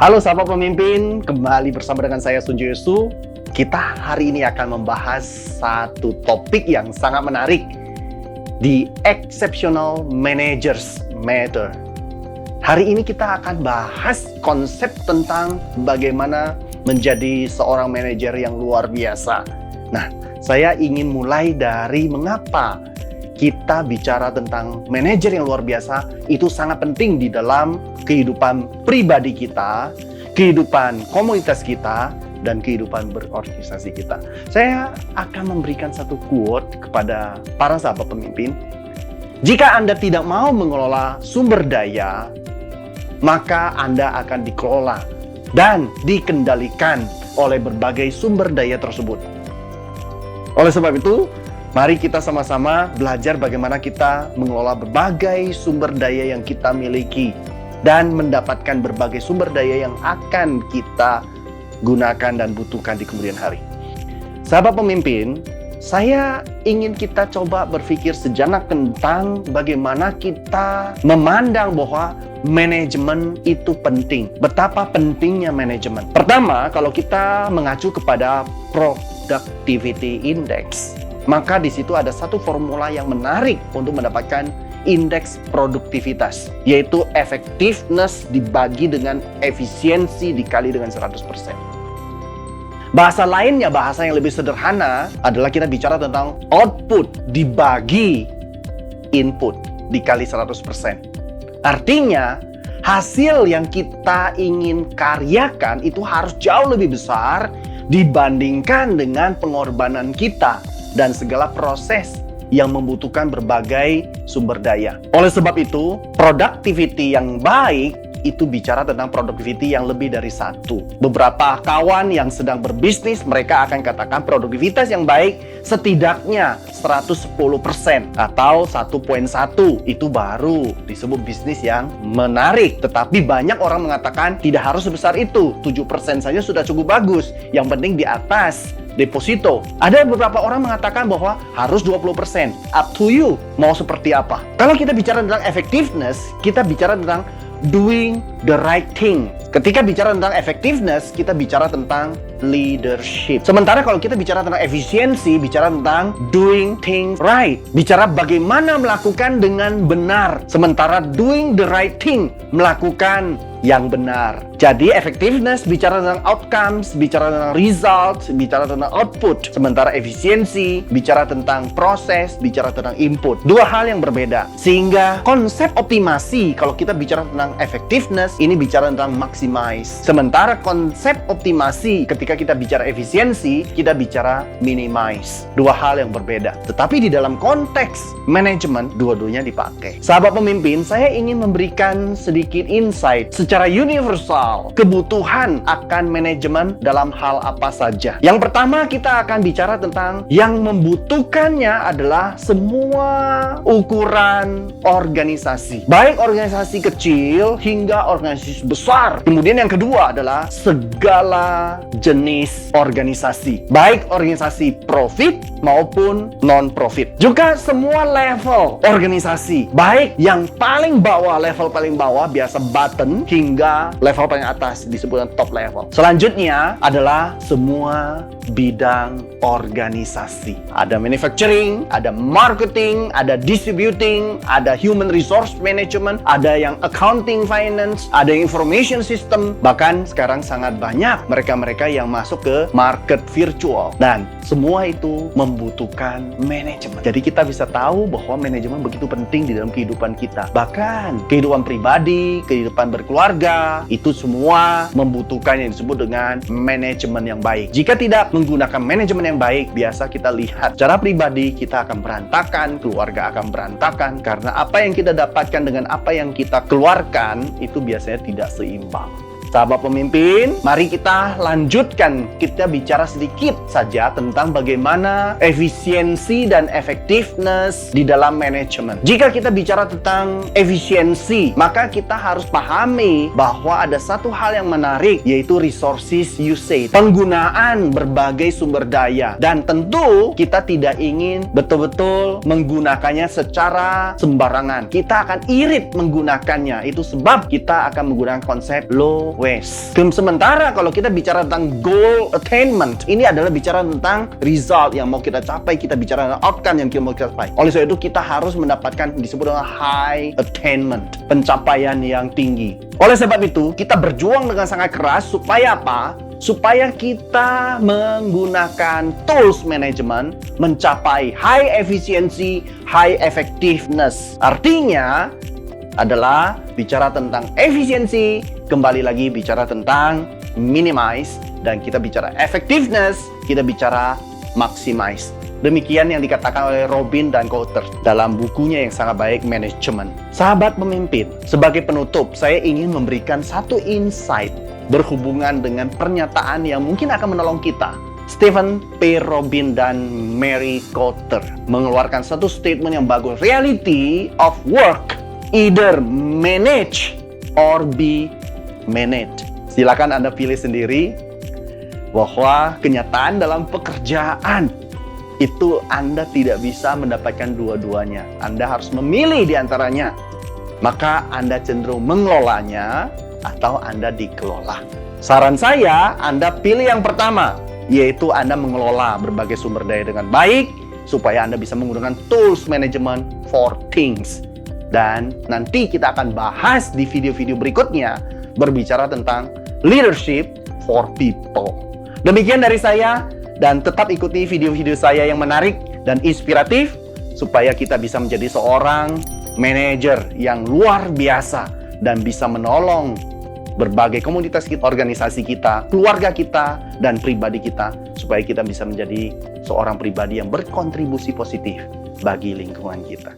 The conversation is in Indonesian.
Halo sahabat pemimpin, kembali bersama dengan saya Sunjo Yesu. Kita hari ini akan membahas satu topik yang sangat menarik. The Exceptional Managers Matter. Hari ini kita akan bahas konsep tentang bagaimana menjadi seorang manajer yang luar biasa. Nah, saya ingin mulai dari mengapa kita bicara tentang manajer yang luar biasa itu sangat penting di dalam kehidupan pribadi kita, kehidupan komunitas kita, dan kehidupan berorganisasi kita. Saya akan memberikan satu quote kepada para sahabat pemimpin. Jika Anda tidak mau mengelola sumber daya, maka Anda akan dikelola dan dikendalikan oleh berbagai sumber daya tersebut. Oleh sebab itu, mari kita sama-sama belajar bagaimana kita mengelola berbagai sumber daya yang kita miliki dan mendapatkan berbagai sumber daya yang akan kita gunakan dan butuhkan di kemudian hari. Sahabat pemimpin, saya ingin kita coba berpikir sejenak tentang bagaimana kita memandang bahwa manajemen itu penting. Betapa pentingnya manajemen. Pertama, kalau kita mengacu kepada Productivity Index, maka di situ ada satu formula yang menarik untuk mendapatkan indeks produktivitas, yaitu effectiveness dibagi dengan efisiensi dikali dengan 100%. Bahasa lainnya, bahasa yang lebih sederhana adalah kita bicara tentang output dibagi input dikali 100%. Artinya, hasil yang kita ingin karyakan itu harus jauh lebih besar dibandingkan dengan pengorbanan kita dan segala proses yang membutuhkan berbagai sumber daya. Oleh sebab itu, productivity yang baik itu bicara tentang productivity yang lebih dari satu. Beberapa kawan yang sedang berbisnis, mereka akan katakan produktivitas yang baik setidaknya 110% atau 1.1. Itu baru disebut bisnis yang menarik. Tetapi banyak orang mengatakan tidak harus sebesar itu. 7% saja sudah cukup bagus. Yang penting di atas deposito. Ada beberapa orang mengatakan bahwa harus 20%. Up to you. Mau seperti apa? Kalau kita bicara tentang effectiveness, kita bicara tentang doing the right thing. Ketika bicara tentang effectiveness, kita bicara tentang leadership. Sementara kalau kita bicara tentang efisiensi, bicara tentang doing things right. Bicara bagaimana melakukan dengan benar. Sementara doing the right thing, melakukan yang benar. Jadi effectiveness bicara tentang outcomes, bicara tentang results, bicara tentang output. Sementara efisiensi bicara tentang proses, bicara tentang input. Dua hal yang berbeda. Sehingga konsep optimasi, kalau kita bicara tentang effectiveness, ini bicara tentang maximize. Sementara konsep optimasi ketika kita bicara efisiensi, kita bicara minimize. Dua hal yang berbeda. Tetapi di dalam konteks manajemen, dua-duanya dipakai. Sahabat pemimpin, saya ingin memberikan sedikit insight secara universal kebutuhan akan manajemen dalam hal apa saja. Yang pertama, kita akan bicara tentang yang membutuhkannya adalah semua ukuran organisasi, baik organisasi kecil hingga organisasi besar. Kemudian yang kedua adalah segala jenis organisasi, baik organisasi profit maupun non-profit. Juga semua level organisasi, baik yang paling bawah, level paling bawah biasa button, hingga level paling atas disebut top level. Selanjutnya adalah semua bidang organisasi. Ada manufacturing, ada marketing, ada distributing, ada human resource management, ada yang accounting finance, ada yang information system, bahkan sekarang sangat banyak mereka-mereka yang masuk ke market virtual. Dan semua itu membutuhkan manajemen. Jadi kita bisa tahu bahwa manajemen begitu penting di dalam kehidupan kita. Bahkan kehidupan pribadi, kehidupan berkeluarga, itu semua membutuhkan yang disebut dengan manajemen yang baik. Jika tidak menggunakan manajemen yang baik, biasa kita lihat secara pribadi kita akan berantakan, keluarga akan berantakan, karena apa yang kita dapatkan dengan apa yang kita keluarkan itu biasanya tidak seimbang. Sahabat pemimpin, mari kita lanjutkan. Kita bicara sedikit saja tentang bagaimana efisiensi dan effectiveness di dalam manajemen. Jika kita bicara tentang efisiensi, maka kita harus pahami bahwa ada satu hal yang menarik, yaitu resources usage, penggunaan berbagai sumber daya. Dan tentu kita tidak ingin betul-betul menggunakannya secara sembarangan. Kita akan irit menggunakannya. Itu sebab kita akan menggunakan konsep low wes. Sementara kalau kita bicara tentang goal attainment, ini adalah bicara tentang result yang mau kita capai, kita bicara tentang outcome yang kita mau capai. Oleh sebab itu kita harus mendapatkan disebut dengan high attainment, pencapaian yang tinggi. Oleh sebab itu kita berjuang dengan sangat keras supaya apa? Supaya kita menggunakan tools management mencapai high efficiency, high effectiveness. Artinya adalah bicara tentang efisiensi, kembali lagi bicara tentang minimize, dan kita bicara effectiveness, kita bicara maximize. Demikian yang dikatakan oleh Robin dan Kotter dalam bukunya yang sangat baik, Management. Sahabat pemimpin, sebagai penutup, saya ingin memberikan satu insight berhubungan dengan pernyataan yang mungkin akan menolong kita. Stephen P. Robin dan Mary Kotter mengeluarkan satu statement yang bagus. Reality of work either manage or be managed. Silakan Anda pilih sendiri bahwa kenyataan dalam pekerjaan itu Anda tidak bisa mendapatkan dua-duanya. Anda harus memilih di antaranya. Maka Anda cenderung mengelolanya atau Anda dikelola. Saran saya, Anda pilih yang pertama, yaitu Anda mengelola berbagai sumber daya dengan baik, supaya Anda bisa menggunakan tools management for things. Dan nanti kita akan bahas di video-video berikutnya, berbicara tentang leadership for people. Demikian dari saya, dan tetap ikuti video-video saya yang menarik dan inspiratif, supaya kita bisa menjadi seorang manajer yang luar biasa, dan bisa menolong berbagai komunitas kita, organisasi kita, keluarga kita, dan pribadi kita, supaya kita bisa menjadi seorang pribadi yang berkontribusi positif bagi lingkungan kita.